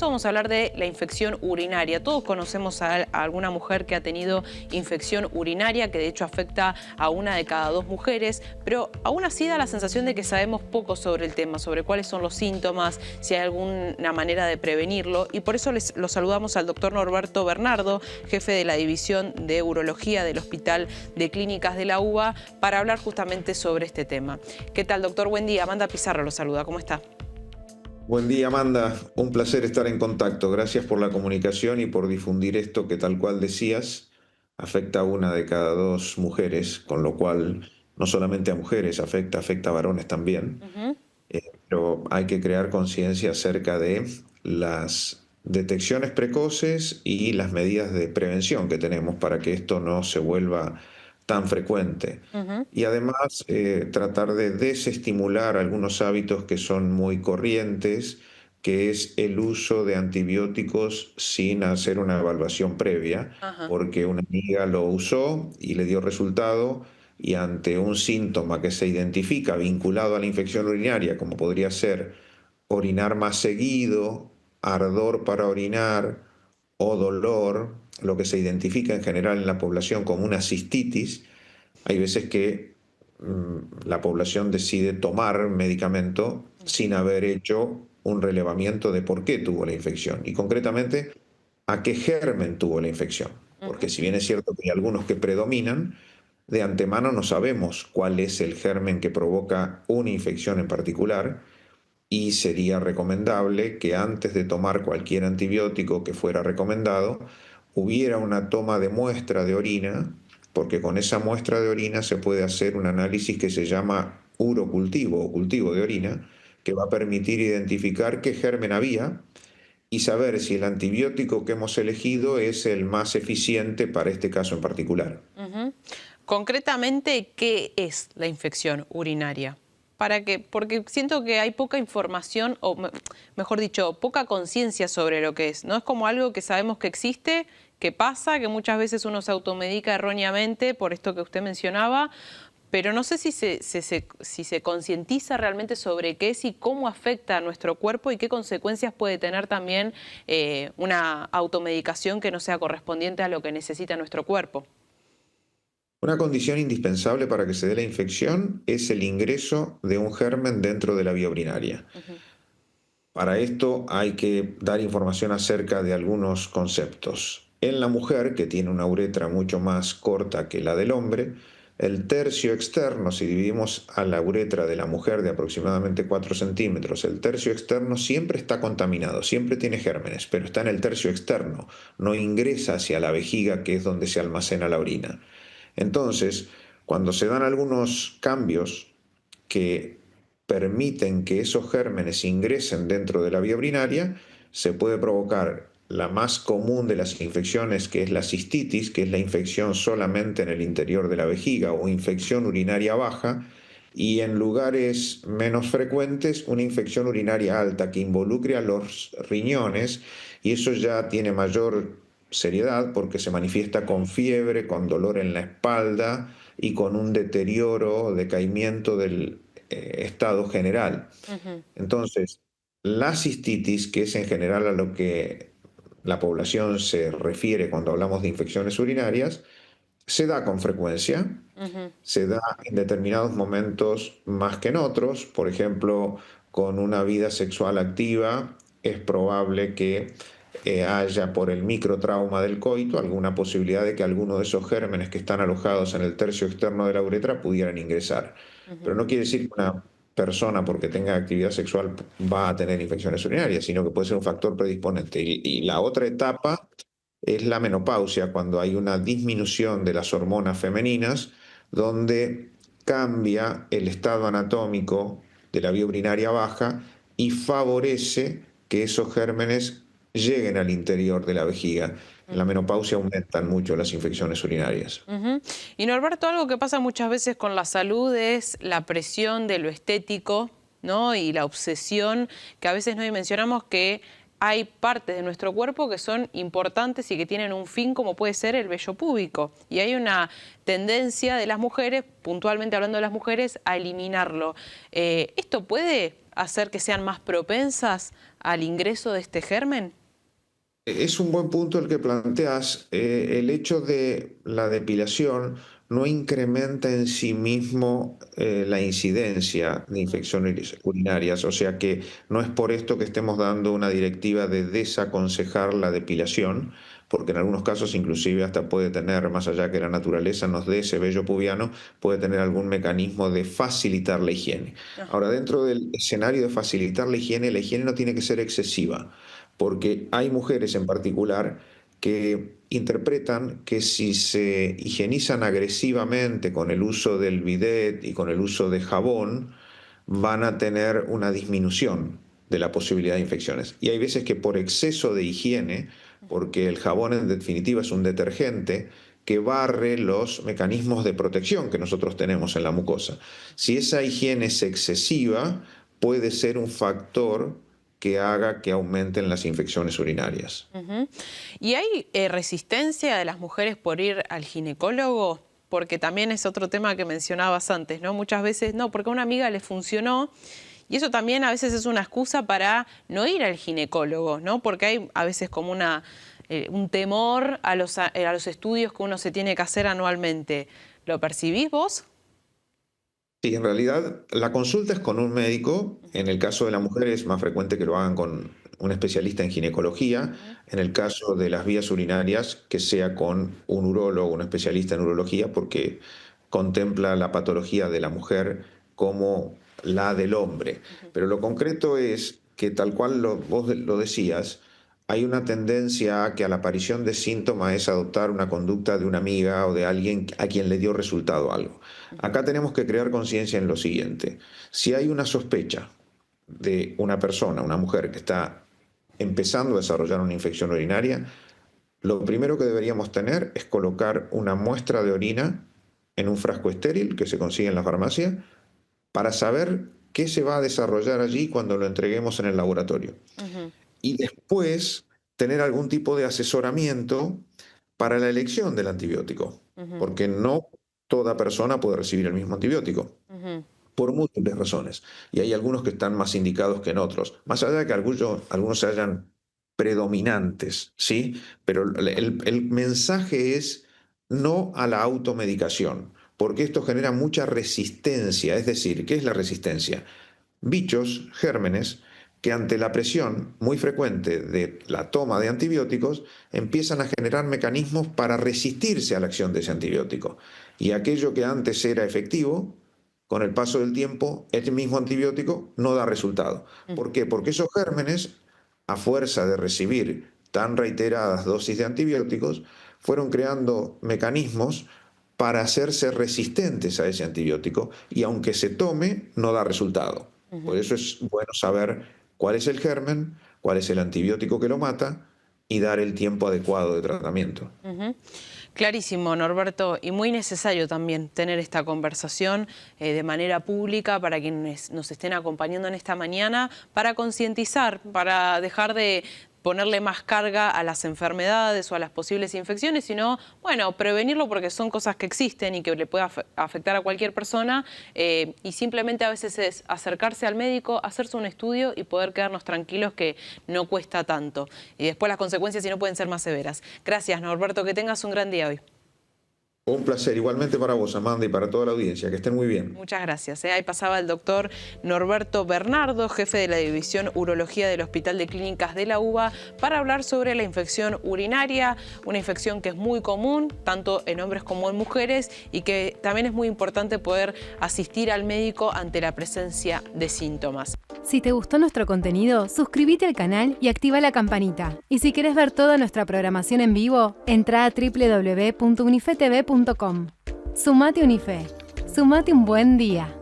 caso vamos a hablar de la infección urinaria. Todos conocemos a alguna mujer que ha tenido infección urinaria, que de hecho afecta a 1 de cada 2 mujeres, pero aún así da la sensación de que sabemos poco sobre el tema, sobre cuáles son los síntomas, si hay alguna manera de prevenirlo, y por eso lo saludamos al doctor Norberto Bernardo, jefe de la División de Urología del Hospital de Clínicas de la UBA, para hablar justamente sobre este tema. ¿Qué tal, doctor? Buen día. Amanda Pizarro lo saluda. ¿Cómo está? Buen día, Amanda. Un placer estar en contacto. Gracias por la comunicación y por difundir esto que, tal cual decías, afecta a 1 de cada 2 mujeres, con lo cual no solamente a mujeres, afecta a varones también. Ujú. Pero hay que crear conciencia acerca de las detecciones precoces y las medidas de prevención que tenemos para que esto no se vuelva tan frecuente. Ujú. Y además tratar de desestimular algunos hábitos que son muy corrientes, que es el uso de antibióticos sin hacer una evaluación previa, Ajá. porque una amiga lo usó y le dio resultado, y ante un síntoma que se identifica vinculado a la infección urinaria, como podría ser orinar más seguido, ardor para orinar o dolor, lo que se identifica en general en la población como una cistitis, hay veces que la población decide tomar medicamento sin haber hecho un relevamiento de por qué tuvo la infección y concretamente a qué germen tuvo la infección. Porque Ujú. si bien es cierto que hay algunos que predominan, de antemano no sabemos cuál es el germen que provoca una infección en particular, y sería recomendable que antes de tomar cualquier antibiótico que fuera recomendado, hubiera una toma de muestra de orina, porque con esa muestra de orina se puede hacer un análisis que se llama urocultivo o cultivo de orina, que va a permitir identificar qué germen había y saber si el antibiótico que hemos elegido es el más eficiente para este caso en particular. Ujú. Concretamente, ¿qué es la infección urinaria? Porque siento que hay poca información, o mejor dicho, poca conciencia sobre lo que es. No es como algo que sabemos que existe, que pasa, que muchas veces uno se automedica erróneamente por esto que usted mencionaba, pero no sé si se concientiza realmente sobre qué es y cómo afecta a nuestro cuerpo y qué consecuencias puede tener también una automedicación que no sea correspondiente a lo que necesita nuestro cuerpo. Una condición indispensable para que se dé la infección es el ingreso de un germen dentro de la vía urinaria. Ujú. Para esto hay que dar información acerca de algunos conceptos. En la mujer, que tiene una uretra mucho más corta que la del hombre, el tercio externo, si dividimos a la uretra de la mujer de aproximadamente 4 centímetros, el tercio externo siempre está contaminado, siempre tiene gérmenes, pero está en el tercio externo, no ingresa hacia la vejiga, que es donde se almacena la orina. Entonces, cuando se dan algunos cambios que permiten que esos gérmenes ingresen dentro de la vía urinaria, se puede provocar la más común de las infecciones, que es la cistitis, que es la infección solamente en el interior de la vejiga o infección urinaria baja, y en lugares menos frecuentes una infección urinaria alta que involucre a los riñones, y eso ya tiene mayor seriedad porque se manifiesta con fiebre, con dolor en la espalda y con un deterioro, decaimiento del estado general. Ujú. Entonces, la cistitis, que es en general a lo que la población se refiere cuando hablamos de infecciones urinarias, se da con frecuencia, Ujú. se da en determinados momentos más que en otros. Por ejemplo, con una vida sexual activa es probable que haya, por el microtrauma del coito, alguna posibilidad de que alguno de esos gérmenes que están alojados en el tercio externo de la uretra pudieran ingresar. Pero Ujú. no quiere decir que una persona, porque tenga actividad sexual, va a tener infecciones urinarias, sino que puede ser un factor predisponente. Y la otra etapa es la menopausia, cuando hay una disminución de las hormonas femeninas, donde cambia el estado anatómico de la vía urinaria baja y favorece que esos gérmenes lleguen al interior de la vejiga. En la Ujú. menopausia aumentan mucho las infecciones urinarias. Ujú. Y Norberto, algo que pasa muchas veces con la salud es la presión de lo estético, ¿no? Y la obsesión, que a veces no dimensionamos que hay partes de nuestro cuerpo que son importantes y que tienen un fin, como puede ser el vello púbico. Y hay una tendencia de las mujeres, puntualmente hablando de las mujeres, a eliminarlo. ¿Esto puede hacer que sean más propensas al ingreso de este germen? Es un buen punto el que planteas. El hecho de la depilación no incrementa en sí mismo la incidencia de infecciones urinarias, o sea que no es por esto que estemos dando una directiva de desaconsejar la depilación, porque en algunos casos inclusive hasta puede tener, más allá que la naturaleza nos dé ese vello pubiano, puede tener algún mecanismo de facilitar la higiene. Ajá. Ahora, dentro del escenario de facilitar la higiene no tiene que ser excesiva, porque hay mujeres en particular que interpretan que si se higienizan agresivamente con el uso del bidet y con el uso de jabón, van a tener una disminución de la posibilidad de infecciones. Y hay veces que por exceso de higiene, porque el jabón en definitiva es un detergente que barre los mecanismos de protección que nosotros tenemos en la mucosa. Si esa higiene es excesiva, puede ser un factor que haga que aumenten las infecciones urinarias. Ujú. ¿Y hay resistencia de las mujeres por ir al ginecólogo? Porque también es otro tema que mencionabas antes, ¿no? Muchas veces no, porque a una amiga le funcionó y eso también a veces es una excusa para no ir al ginecólogo, ¿no? Porque hay a veces como un temor a los estudios que uno se tiene que hacer anualmente. ¿Lo percibís vos? Sí, en realidad la consulta es con un médico. En el caso de la mujer es más frecuente que lo hagan con un especialista en ginecología. Ujú. En el caso de las vías urinarias, que sea con un urólogo, un especialista en urología, porque contempla la patología de la mujer como la del hombre. Ujú. Pero lo concreto es que tal cual vos lo decías, hay una tendencia a que a la aparición de síntomas es adoptar una conducta de una amiga o de alguien a quien le dio resultado algo. Ujú. Acá tenemos que crear conciencia en lo siguiente. Si hay una sospecha de una persona, una mujer que está empezando a desarrollar una infección urinaria, lo primero que deberíamos tener es colocar una muestra de orina en un frasco estéril que se consigue en la farmacia para saber qué se va a desarrollar allí cuando lo entreguemos en el laboratorio. Ujú. Y después tener algún tipo de asesoramiento para la elección del antibiótico, Ujú. porque no toda persona puede recibir el mismo antibiótico Ujú. por múltiples razones. Y hay algunos que están más indicados que en otros, más allá de que algunos sean predominantes, ¿sí? Pero el mensaje es no a la automedicación, porque esto genera mucha resistencia. Es decir, ¿qué es la resistencia? Bichos, gérmenes, que ante la presión muy frecuente de la toma de antibióticos empiezan a generar mecanismos para resistirse a la acción de ese antibiótico. Y aquello que antes era efectivo, con el paso del tiempo, el mismo antibiótico no da resultado. ¿Por Ujú. qué? Porque esos gérmenes, a fuerza de recibir tan reiteradas dosis de antibióticos, fueron creando mecanismos para hacerse resistentes a ese antibiótico y aunque se tome, no da resultado. Por Ujú. eso es bueno saber cuál es el germen, cuál es el antibiótico que lo mata y dar el tiempo adecuado de tratamiento. Ujú. Clarísimo, Norberto, y muy necesario también tener esta conversación de manera pública para quienes nos estén acompañando en esta mañana, para concientizar, para dejar de ponerle más carga a las enfermedades o a las posibles infecciones, sino, bueno, prevenirlo porque son cosas que existen y que le puede afectar a cualquier persona y simplemente a veces es acercarse al médico, hacerse un estudio y poder quedarnos tranquilos que no cuesta tanto. Y después las consecuencias si no pueden ser más severas. Gracias, Norberto, que tengas un gran día hoy. Un placer, igualmente para vos, Amanda, y para toda la audiencia. Que estén muy bien. Muchas gracias. Ahí pasaba el doctor Norberto Bernardo, jefe de la División Urología del Hospital de Clínicas de la UBA, para hablar sobre la infección urinaria, una infección que es muy común, tanto en hombres como en mujeres, y que también es muy importante poder asistir al médico ante la presencia de síntomas. Si te gustó nuestro contenido, suscríbete al canal y activa la campanita. Y si querés ver toda nuestra programación en vivo, entra a www.unifetv.com. Sumate Unife. Sumate un buen día.